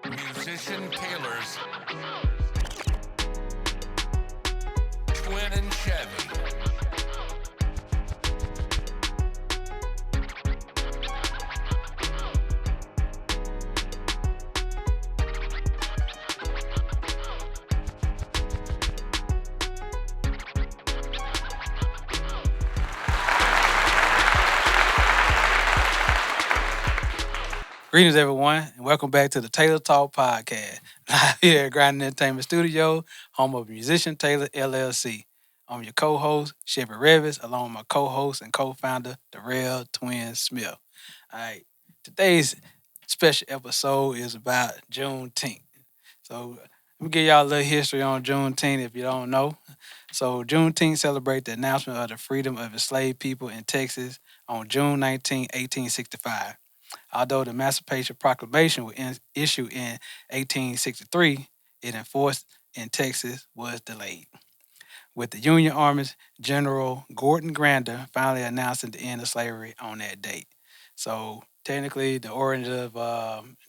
Musician Tailor's Twin and Chevy. Greetings, everyone, and welcome back to the Tailor Talk Podcast. Live here at Grinding Entertainment Studio, home of Musician Tailor LLC. I'm your co-host, Chevy Revis, along with my co-host and co-founder, Darrell Twin Smith. All right, today's special episode is about Juneteenth. So let me give y'all a little history on Juneteenth if you don't know. So Juneteenth celebrates the announcement of the freedom of enslaved people in Texas on June 19, 1865. Although the Emancipation Proclamation was issued in 1863, it enforced in Texas was delayed. With the Union Army's General Gordon Granger finally announcing the end of slavery on that date. So technically, the origin of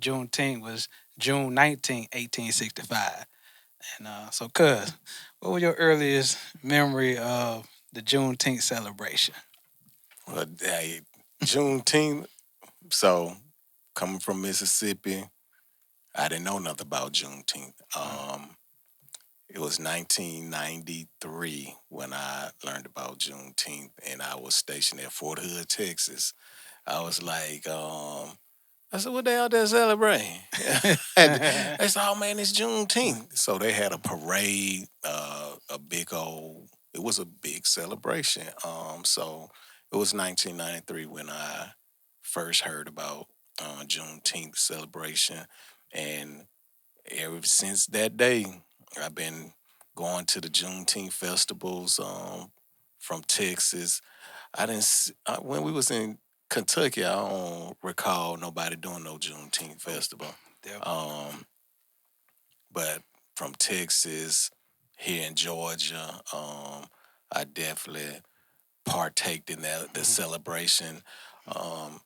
Juneteenth was June 19, 1865. And so, cuz, what was your earliest memory of the Juneteenth celebration? Well, hey, Juneteenth. So, coming from Mississippi, I didn't know nothing about Juneteenth. It was 1993 when I learned about Juneteenth, and I was stationed at Fort Hood, Texas. I was like, I said, what they out there celebrating? And they said, oh man, it's Juneteenth. So they had a parade, a big old, it was a big celebration. So it was 1993 when I first heard about Juneteenth celebration. And ever since that day, I've been going to the Juneteenth festivals from Texas. When we was in Kentucky. I don't recall nobody doing no Juneteenth festival. Definitely. Um, but from Texas, here in Georgia, I definitely partaked in that the celebration. Um,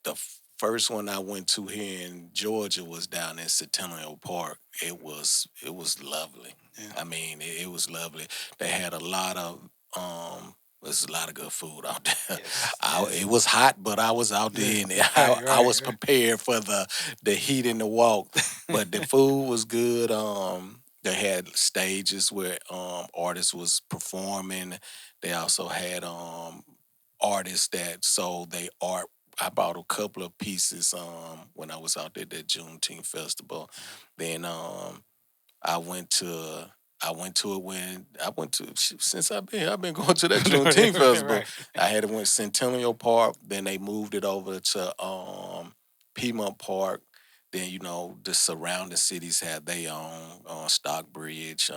the first one I went to here in Georgia was down in Centennial Park. It was lovely. Yeah. I mean, it was lovely. They had a lot of there's a lot of good food out there. Yes. It was hot, but I was out there and I was Right. prepared for the heat and the walk. But the food was good. They had stages where artists was performing. They also had artists that sold their art. I bought a couple of pieces when I was out there at that Juneteenth festival. Then I went to it when I went to since I've been going to that Juneteenth festival. Right. I had it went Centennial Park, then they moved it over to Piedmont Park. Then the surrounding cities had their own Stockbridge.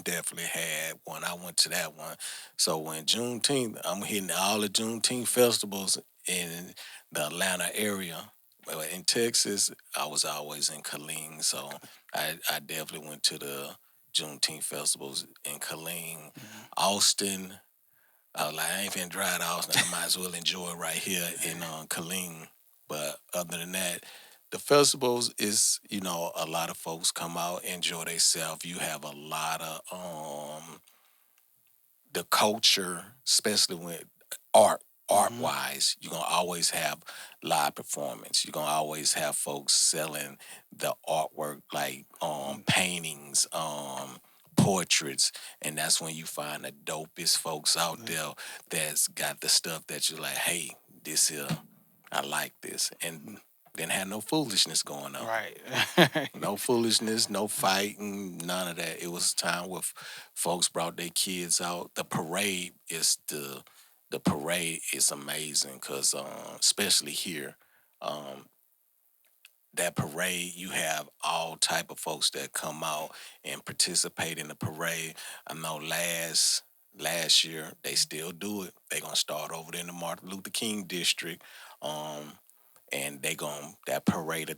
Definitely had one. I went to that one. So when Juneteenth, I'm hitting all the Juneteenth festivals in the Atlanta area. Well, in Texas, I was always in Killeen, so I definitely went to the Juneteenth festivals in Killeen. Mhm. Austin, I was like, I ain't finna drive to Austin. I might as well enjoy it right here in Killeen. But other than that, the festivals is, a lot of folks come out, enjoy themselves. You have a lot of the culture, especially with art Mhm. wise, you're gonna always have live performance. You're gonna always have folks selling the artwork like paintings, portraits, and that's when you find the dopest folks out there that's got the stuff that you're like, hey, this here, I like this. And didn't have no foolishness going on. Right. No foolishness, no fighting, none of that. It was a time where folks brought their kids out. The parade is amazing because especially here, um, that parade you have all type of folks that come out and participate in the parade. I know last year they still do it. They gonna start over there in the Martin Luther King district. Um, and they gon' that parade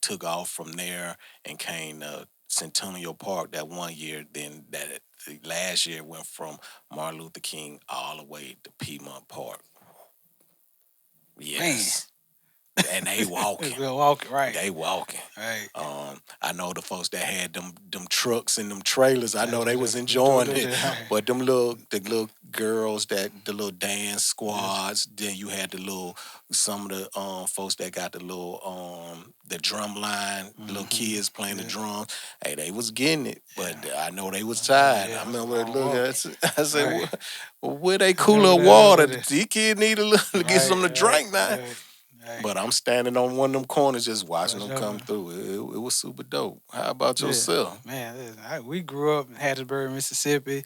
took off from there and came to Centennial Park that one year. Then that the last year went from Martin Luther King all the way to Piedmont Park. Man. Yes, and they walking. We're walking, right. They walking. Right. I know the folks that had them trucks and them trailers. I know they was Do enjoying it. right. But the little girls the little dance squads. Then you had some of the folks that got the drum line. The little kids playing the drums. Hey, they was getting it, but I know they was tired. yeah, I it was a remember long looking. walk. I said, Right. where they cooler water? These kids need a little to get Right, some to drink now. right. But I'm standing on one of them corners just watching For them sure. come through. It was super dope. How about Yeah. yourself? Man, listen, we grew up in Hattiesburg, Mississippi.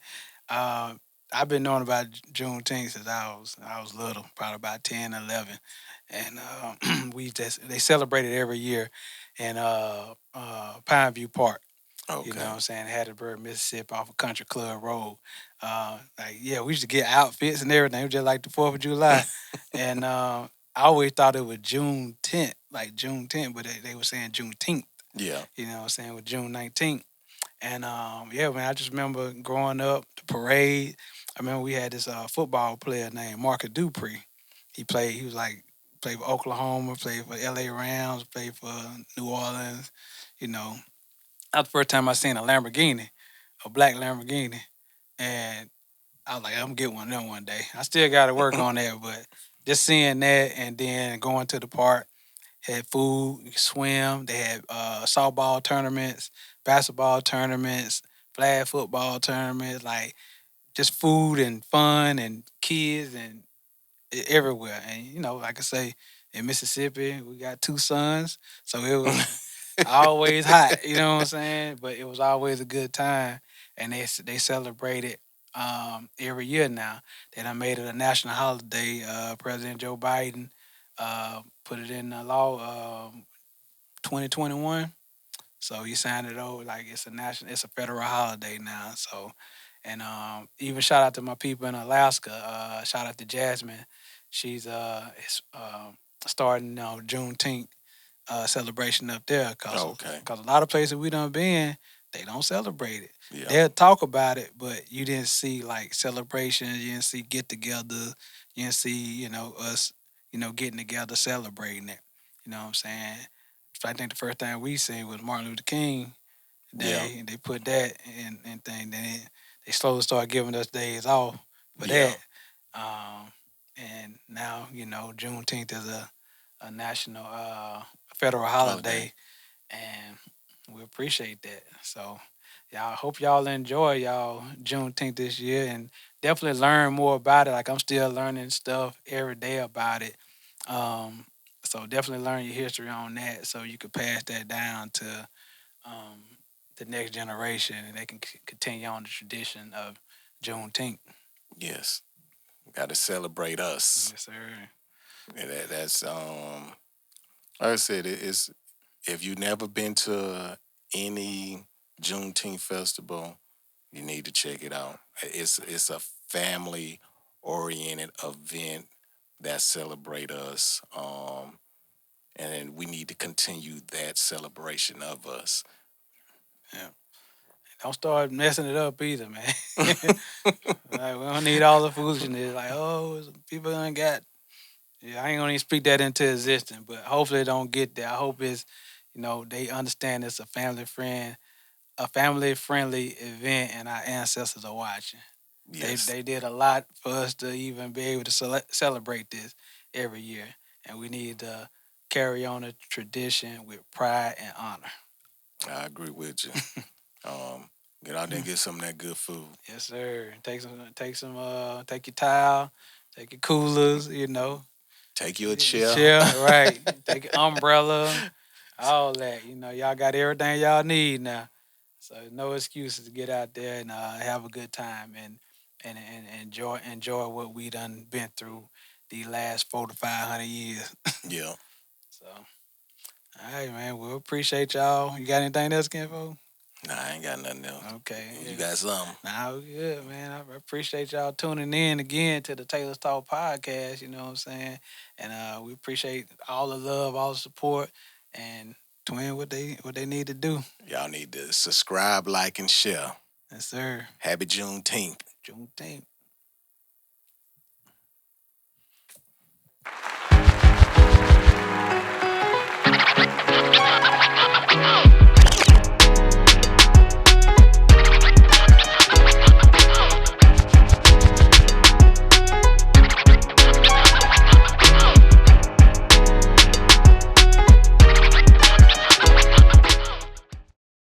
I've been knowing about Juneteenth since I was little, probably about 10, 11. And they celebrate it every year in Pineview Park. You know what Okay. I'm saying? Hattiesburg, Mississippi, off of Country Club Road. We used to get outfits and everything. It was just like the 4th of July. And I always thought it was June 10th, like June 10th, but they were saying Juneteenth. Yeah. You know what I'm saying, with June 19th. And man, I just remember growing up, the parade. I remember we had this football player named Marcus Dupree. He was like, played for Oklahoma, played for LA Rams, played for New Orleans. You know, that was the first time I seen a black Lamborghini. And I was like, I'm gonna get one of them one day. I still got to work on that, but just seeing that and then going to the park, had food, you could swim. They had softball tournaments, basketball tournaments, flag football tournaments, like just food and fun and kids and everywhere. And like I say, in Mississippi, we got 2 sons, so it was always hot. You know what I'm saying? But it was always a good time, and they celebrate it every year now. They done made it a national holiday. President Joe Biden put it in the law 2021. So he signed it over like it's a federal holiday now. So, and even shout out to my people in Alaska. Shout out to Jasmine. She's starting Juneteenth celebration up there because Okay. a lot of places we done been, they don't celebrate it. Yeah. They'll talk about it, but you didn't see like celebrations. You didn't see get-togethers. You didn't see us getting together celebrating it. You know what I'm saying? So I think the first time we seen was Martin Luther King Day, Yeah. and they put that in thing. Then they slowly started giving us days off for Yeah. that. And now Juneteenth is a national federal holiday, and we appreciate that. So, I hope y'all enjoy y'all Juneteenth this year, and definitely learn more about it. Like I'm still learning stuff every day about it. Um, so definitely learn your history on that, so you could pass that down to um, the next generation, and they can continue on the tradition of Juneteenth. Yes. Got to celebrate us. Yes, sir. And that's like I said, it's if you've never been to any Juneteenth festival, you need to check it out. It's a family oriented event that celebrate us. And we need to continue that celebration of us. Yeah. Don't start messing it up either, man. Like, we don't need all the foolishness. Like, oh, people ain't got. Yeah, I ain't gonna even speak that into existence, but hopefully it don't get there. I hope they understand it's a family friendly event, and our ancestors are watching. Yes. They did a lot for us to even be able to celebrate this every year, and we need to carry on the tradition with pride and honor. I agree with you. Get out there and get some of that good food. Yes, sir. Take your towel, take your coolers, Take you a chair, chair. right. Take your umbrella, all that. Y'all got everything y'all need now. So no excuses to get out there and have a good time and enjoy what we done been through the last 400 to 500 years. Yeah. So, all right, man. We appreciate y'all. You got anything else, Kenfo? Nah, I ain't got nothing else. Okay. You Yeah. got something? Nah, we good, man. I appreciate y'all tuning in again to the Taylor's Talk podcast. You know what I'm saying? And we appreciate all the love, all the support, and twin what they need to do. Y'all need to subscribe, like, and share. Yes, sir. Happy Juneteenth. Juneteenth.